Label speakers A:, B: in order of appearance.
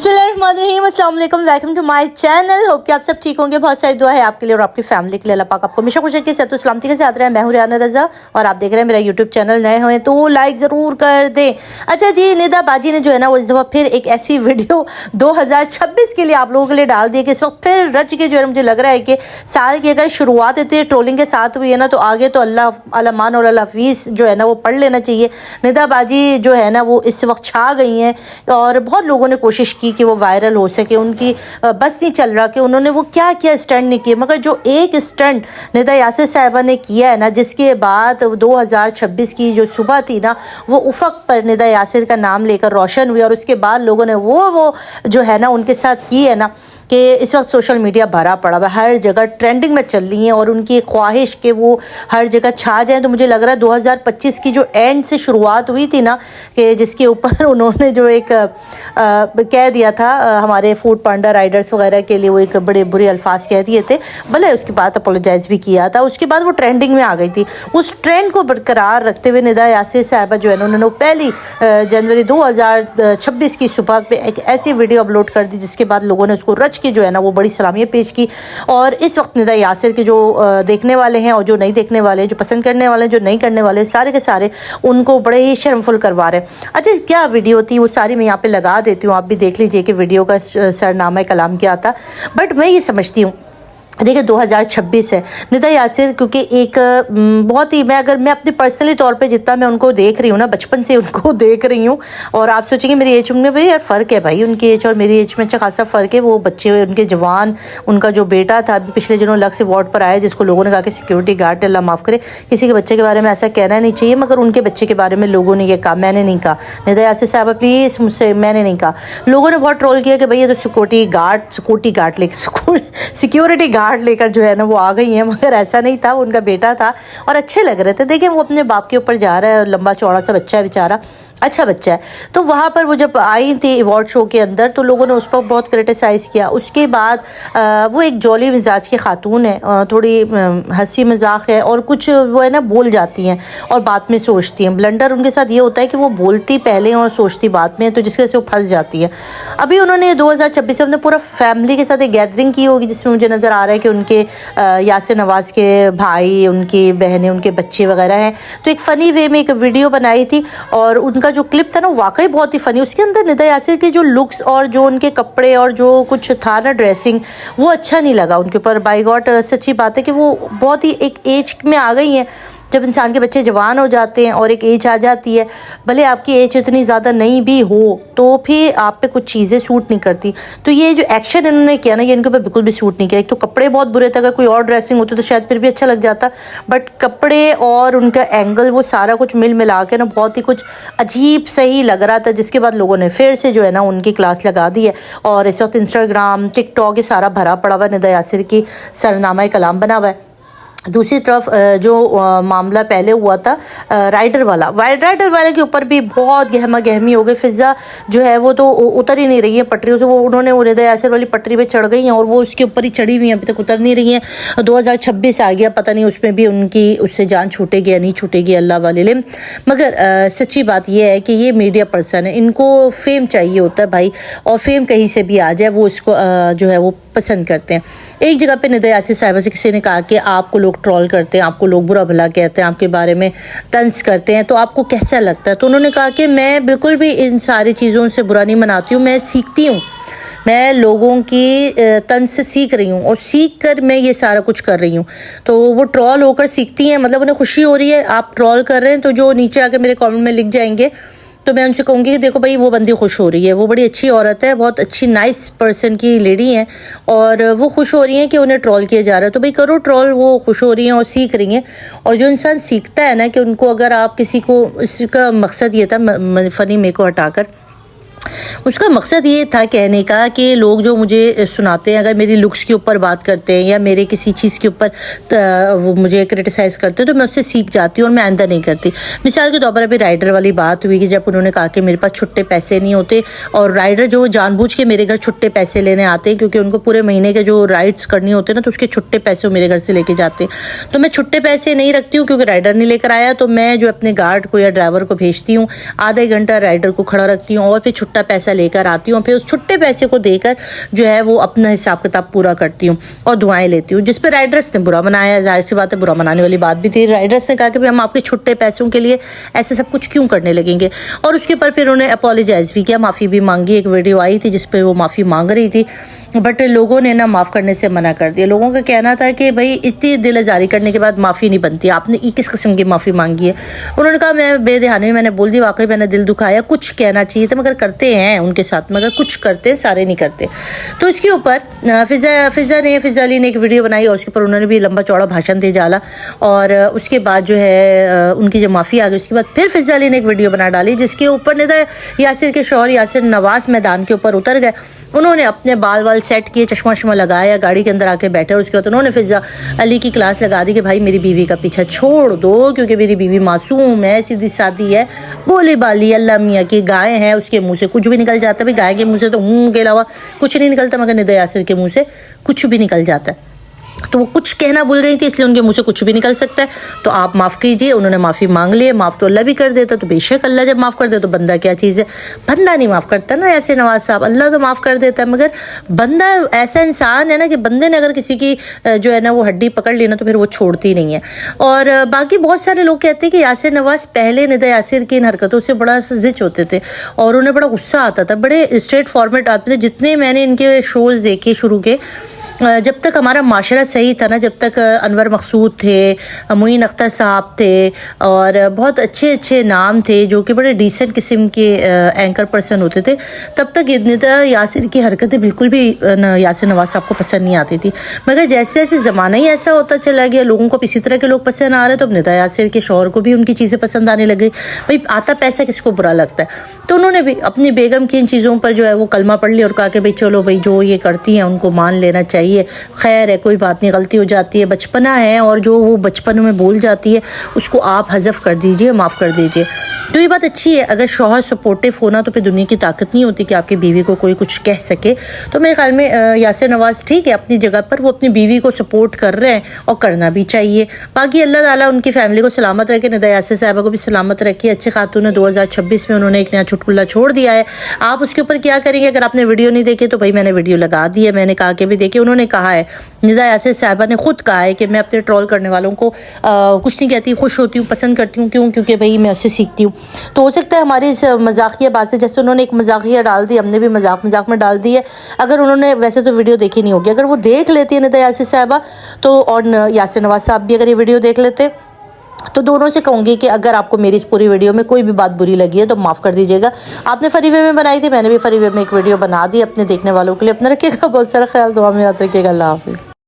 A: बिस्मिल्लाहिर्रहमानिर्रहीम, अस्सलाम वालेकुम, welcome to my channel. Hope कि आप सब ठीक होंगे। बहुत सारी दुआ है आपके लिए और आपकी फैमिली के लिए। अल्लाह पाक आपको हमेशा खुश रखे, सेहत और सलामती के साथ रहे। मैं हूं रियाना रज़ा और आप देख रहे हैं मेरा यूट्यूब चैनल। नए हुए तो लाइक ज़रूर कर दें। अच्छा जी, निदा बाजी ने जो है ना वो इस दफ़ा फिर एक ऐसी वीडियो 2026 के लिए आप लोगों के लिए डाल दी कि इस वक्त फिर रच के जो है मुझे लग रहा है कि साल की अगर शुरुआत इतनी ट्रोलिंग के साथ हुई है ना, तो आगे तो अल्लाह मान और अल्लाह हफीज़ जो है ना वो पढ़ लेना चाहिए। निदा बाजी जो है ना वो इस वक्त छा गई हैं और बहुत लोगों ने कोशिश की कि वो वायरल हो सके। उनकी बस नहीं चल रहा कि उन्होंने वो क्या क्या स्टंट नहीं किए, मगर जो एक स्टंट निदा यासिर साहिबा ने किया है ना, जिसके बाद 2026 की जो सुबह थी ना वो उफक पर निदा यासिर का नाम लेकर रोशन हुई। और उसके बाद लोगों ने वो जो है ना उनके साथ की है ना कि इस वक्त सोशल मीडिया भरा पड़ा हुआ, हर जगह ट्रेंडिंग में चल रही हैं और उनकी ख्वाहिश कि वो हर जगह छा जाएं। तो मुझे लग रहा है 2025 की जो एंड से शुरुआत हुई थी ना, कि जिसके ऊपर उन्होंने जो एक कह दिया था हमारे फूड पांडा राइडर्स वगैरह के लिए, वो एक बड़े बुरे अल्फाज कह दिए थे, भले उसके बाद अपोलोजाइज़ भी किया था। उसके बाद वो ट्रेंडिंग में आ गई थी। उस ट्रेंड को बरकरार रखते हुए निदा यासिर साहिबा जो है ना उन्होंने पहली जनवरी 2026 की सुबह पे एक ऐसी वीडियो अपलोड कर दी जिसके बाद लोगों ने उसको रच की जो है ना वो बड़ी सलामियत पेश की। और इस वक्त निदा यासिर के जो देखने वाले हैं और जो नहीं देखने वाले, जो पसंद करने वाले, जो नहीं करने वाले, सारे के सारे उनको बड़े ही शर्मफुल करवा रहे हैं। अच्छा, क्या वीडियो थी वो सारी मैं यहाँ पे लगा देती हूँ, आप भी देख लीजिए कि वीडियो का सरनामा कलाम क्या था। बट मैं ये समझती हूँ, देखिए 2026 है, निदा यासिर क्योंकि एक बहुत ही, मैं अपने पर्सनली तौर पे जितना मैं उनको देख रही हूँ ना, बचपन से उनको देख रही हूँ। और आप सोचेंगे मेरी एज में भाई यार फ़र्क है, भाई उनकी एज और मेरी एज में अच्छा खासा फ़र्क है। वो बच्चे उनके जवान, उनका जो बेटा था अभी पिछले दिनों अलग से वार्ड पर आया, जिसको लोगों ने कहा कि सिक्योरिटी गार्ड, अल्लाह माफ़ करे, किसी के बच्चे के बारे में ऐसा कहना नहीं चाहिए, मगर उनके बच्चे के बारे में लोगों ने ये कहा, मैंने नहीं कहा। निदा यासिर साहब प्लीज़ मुझसे, मैंने नहीं कहा। लोगों ने बहुत ट्रोल किया कि भाई ये तो सिक्योरिटी गार्ड लेकर जो है ना वो आ गई हैं, मगर ऐसा नहीं था, उनका बेटा था और अच्छे लग रहे थे। देखिए वो अपने बाप के ऊपर जा रहा है, लंबा चौड़ा सा बच्चा है बेचारा, अच्छा बच्चा है। तो वहाँ पर वो जब आई थी अवार्ड शो के अंदर तो लोगों ने उस पर बहुत क्रिटिसाइज़ किया। उसके बाद वो एक जॉली मिजाज की खातून है, थोड़ी हंसी मजाक है और कुछ वो है ना बोल जाती हैं और बाद में सोचती हैं। ब्लंडर उनके साथ ये होता है कि वो बोलती पहले और सोचती बाद में, तो जिसकी वजह से वो फंस जाती है। अभी उन्होंने 2026 में अपने पूरा फैमिली के साथ एक गैदरिंग की होगी जिसमें मुझे नज़र आ रहा है कि उनके यासिर नवाज़ के भाई, उनकी बहनें, उनके बच्चे वगैरह हैं। तो एक फ़नी वे में एक वीडियो बनाई थी और उनका जो क्लिप था ना वाकई बहुत ही फ़नी। उसके अंदर निदा यासिर के जो लुक्स और जो उनके कपड़े और जो कुछ था ना ड्रेसिंग, वो अच्छा नहीं लगा उनके ऊपर। बाय गॉड सच्ची बात है कि वो बहुत ही एक एज में आ गई हैं। जब इंसान के बच्चे जवान हो जाते हैं और एक एज आ जाती है, भले आपकी एज इतनी ज़्यादा नहीं भी हो तो फिर आप पे कुछ चीज़ें सूट नहीं करती। तो ये जो एक्शन इन्होंने किया ना, ये इनके ऊपर बिल्कुल भी सूट नहीं किया। एक तो कपड़े बहुत बुरे थे, अगर कोई और ड्रेसिंग होती तो शायद फिर भी अच्छा लग जाता, बट कपड़े और उनका एंगल, वो सारा कुछ मिला के ना बहुत ही कुछ अजीब सही लग रहा था। जिसके बाद लोगों ने फिर से जो है ना उनकी क्लास लगा दी है और इस वक्त इंस्टाग्राम, टिकटॉक ये सारा भरा पड़ा हुआ निदा यासिर की सरनामा कलाम बना हुआ है। दूसरी तरफ जो मामला पहले हुआ था राइडर वाले के ऊपर भी बहुत गहमा गहमी हो गई। फिज़ा जो है वो तो उतर ही नहीं रही है पटरियों से, वो उन्होंने निदा यासिर वाली पटरी पे चढ़ गई हैं और वो उसके ऊपर ही चढ़ी हुई हैं, अभी तक उतर नहीं रही हैं। 2026 आ गया, पता नहीं उसमें भी उनकी उससे जान छूटेगी या नहीं छूटेगी, अल्लाह वाले। मगर सच्ची बात यह है कि ये मीडिया पर्सन है, इनको फेम चाहिए होता है भाई, और फेम कहीं से भी आ जाए वो उसको जो है वो पसंद करते हैं। एक जगह पे निदा यासिर साहिबा से किसी ने कहा कि आपको लोग ट्रोल करते हैं, आपको लोग बुरा भला कहते हैं, आपके बारे में तंज करते हैं, तो आपको कैसा लगता है? तो उन्होंने कहा कि मैं बिल्कुल भी इन सारी चीज़ों से बुरा नहीं मनाती हूँ, मैं सीखती हूँ, मैं लोगों की तंज से सीख रही हूँ और सीख कर मैं ये सारा कुछ कर रही हूँ। तो वो ट्रोल होकर सीखती हैं, मतलब उन्हें खुशी हो रही है। आप ट्रोल कर रहे हैं तो जो नीचे आके मेरे कमेंट में लिख जाएंगे तो मैं उनसे कहूँगी कि देखो भाई वो बंदी खुश हो रही है, वो बड़ी अच्छी औरत है, बहुत अच्छी नाइस पर्सन की लेडी है और वो खुश हो रही हैं कि उन्हें ट्रोल किया जा रहा है, तो भाई करो ट्रोल, वो खुश हो रही हैं और सीख रही हैं। और जो इंसान सीखता है ना कि उनको अगर आप किसी को, इसका मकसद ये था फ़नी मेरे को हटाकर, उसका मकसद ये था कहने का कि लोग जो मुझे सुनाते हैं, अगर मेरी लुक्स के ऊपर बात करते हैं या मेरे किसी चीज़ के ऊपर वो मुझे क्रिटिसाइज़ करते हैं तो मैं उससे सीख जाती हूँ और मैं आइंदा नहीं करती। मिसाल के तौर पर अभी राइडर वाली बात हुई कि जब उन्होंने कहा कि मेरे पास छुट्टे पैसे नहीं होते, और राइडर जो जानबूझ के मेरे घर छुट्टे पैसे लेने आते हैं क्योंकि उनको पूरे महीने के जो राइड्स करनी होते हैं ना, तो उसके छुट्टे पैसे वो मेरे घर से लेके जाते हैं। तो मैं छुट्टे पैसे नहीं रखती हूँ क्योंकि राइडर नहीं लेकर आया, तो मैं जो अपने गार्ड को या ड्राइवर को भेजती हूँ, आधा घंटा राइडर को खड़ा रखती हूँ और फिर छुट्टा पैसा پیسہ لے کر آتی ہوں, پھر اس چھٹے پیسے کو دے کر جو ہے وہ اپنا حساب کتاب پورا کرتی ہوں اور دعائیں لیتی ہوں, جس پہ رائڈرس نے برا منایا. ظاہر سی بات ہے, برا منانے والی بات بھی تھی. رائڈرس نے کہا کہ ہم آپ کے چھٹے پیسوں کے لیے ایسے سب کچھ کیوں کرنے لگیں گے, اور اس کے اوپر پھر انہوں نے اپولوجائز بھی کیا, معافی بھی مانگی. ایک ویڈیو آئی تھی جس پہ وہ معافی مانگ رہی تھی, بٹ لوگوں نے نا معاف کرنے سے منع کر دیا. لوگوں کا کہنا تھا کہ بھائی اتنی دل آزاری کرنے کے بعد معافی نہیں بنتی, آپ نے کس قسم کی معافی مانگی ہے. انہوں نے کہا میں بے دہانی میں نے بول دی, واقعی میں نے دل دکھایا, کچھ کہنا چاہیے تھا مگر کرتے ہیں ان کے ساتھ, مگر کچھ کرتے ہیں, سارے نہیں کرتے. تو اس کے اوپر فضا علی نے ایک ویڈیو بنائی اور اس کے اوپر انہوں نے بھی لمبا چوڑا بھاشن دے ڈالا, اور اس کے بعد جو ہے ان کی جب معافی آ گئی اس کے بعد پھر فضا علی نے ایک ویڈیو بنا ڈالی جس کے اوپر ندا یاسر کے شوہر یاسر نواز میدان کے اوپر اتر گئے. انہوں نے اپنے بال سیٹ کیے, چشمہ وشمہ لگایا, گاڑی کے اندر آ کے بیٹھے, اور اس کے بعد انہوں نے فضا علی کی کلاس لگا دی کہ بھائی میری بیوی کا پیچھا چھوڑ دو, کیونکہ میری بیوی معصوم ہے, سیدھی سادی ہے, بولی بالی اللہ میاں کی گائے ہیں, اس کے منہ سے کچھ بھی نکل جاتا ہے. بھائی گائے کے منہ سے تو کے علاوہ کچھ نہیں نکلتا, مگر ندا یاسر کے منہ سے کچھ بھی نکل جاتا ہے. تو وہ کچھ کہنا بھول گئی تھی, اس لیے ان کے منہ سے کچھ بھی نکل سکتا ہے. تو آپ معاف کیجئے. انہوں نے معافی مانگ لی, معاف تو اللہ بھی کر دیتا, تو بے شک اللہ جب معاف کر دے تو بندہ کیا چیز ہے, بندہ نہیں معاف کرتا نا یاسر نواز صاحب, اللہ تو معاف کر دیتا ہے, مگر بندہ ایسا انسان ہے نا کہ بندے نے اگر کسی کی جو ہے نا وہ ہڈی پکڑ لی نا تو پھر وہ چھوڑتی نہیں ہے. اور باقی بہت سارے لوگ کہتے ہیں کہ یاسر نواز پہلے ندا یاسر کی ان حرکتوں سے بڑا زچ ہوتے تھے اور انہیں بڑا غصہ آتا تھا, بڑے اسٹریٹ فارمیٹ آتے تھے. جتنے میں نے ان کے شوز دیکھے شروع کے, جب تک ہمارا معاشرہ صحیح تھا نا, جب تک انور مقصود تھے, معین اختر صاحب تھے, اور بہت اچھے اچھے نام تھے جو کہ بڑے ڈیسنٹ قسم کے اینکر پرسن ہوتے تھے, تب تک ندا یاسر کی حرکتیں بالکل بھی یاسر نواز صاحب کو پسند نہیں آتی تھی. مگر جیسے جیسے زمانہ ہی ایسا ہوتا چلا گیا, لوگوں کو اسی طرح کے لوگ پسند آ رہے, تو اب ندا یاسر کے شوہر کو بھی ان کی چیزیں پسند آنے لگی. بھائی آتا پیسہ کس کو برا لگتا ہے. تو انہوں نے بھی اپنی بیگم کی ان چیزوں پر جو ہے وہ کلمہ پڑھ لیا اور کہا کہ بھائی چلو بھائی جو یہ کرتی ہیں ان کو مان لینا چاہیے, خیر ہے, کوئی بات نہیں, غلطی ہو جاتی ہے, بچپنا ہے, اور جو وہ بچپن میں بول جاتی ہے اس کو آپ حذف کر دیجئے, معاف کر دیجئے. تو یہ بات اچھی ہے. اگر شوہر سپورٹیو ہونا تو پھر دنیا کی طاقت نہیں ہوتی کہ آپ کی بیوی کو کوئی کچھ کہہ سکے. تو میرے خیال میں یاسر نواز ٹھیک ہے اپنی جگہ پر, وہ اپنی بیوی کو سپورٹ کر رہے ہیں اور کرنا بھی چاہیے. باقی اللہ تعالیٰ ان کی فیملی کو سلامت رکھے, ندا یاسر صاحبہ کو بھی سلامت رکھے. اچھے خاتون ہے, 2026 میں انہوں نے ایک نیا چٹکلا چھوڑ دیا ہے. آپ اس کے اوپر کیا کریں گے؟ اگر آپ نے ویڈیو نہیں دیکھی تو بھائی میں نے ویڈیو لگا دی ہے, میں نے کہا کہ بھی دیکھیں, انہوں نے کہا ہے, ندا یاسر صاحبہ نے خود کہا ہے کہ میں اپنے ٹرول کرنے والوں کو کچھ نہیں کہتی, خوش ہوتی ہوں, پسند کرتی ہوں. کیوں؟ کیونکہ بھائی میں اس سے سیکھتی ہوں. تو ہو سکتا ہے ہماری اس مذاقیہ بات سے, جیسے انہوں نے ایک مذاقیہ ڈال دی, ہم نے بھی مذاق میں ڈال دی ہے. اگر انہوں نے ویسے تو ویڈیو دیکھی نہیں ہوگی, اگر وہ دیکھ لیتی ہے ندا یاسر صاحبہ تو, اور یاسر نواز صاحب بھی اگر یہ ویڈیو دیکھ لیتے, تو دونوں سے کہوں گی کہ اگر آپ کو میری اس پوری ویڈیو میں کوئی بھی بات بری لگی ہے تو معاف کر دیجیے گا. آپ نے فری وے میں بنائی تھی, میں نے بھی فری وے میں ایک ویڈیو بنا دی اپنے دیکھنے والوں کے لیے. اپنا رکھیے گا بہت سارا خیال, دعا میں یاد رکھیے گا. اللہ حافظ.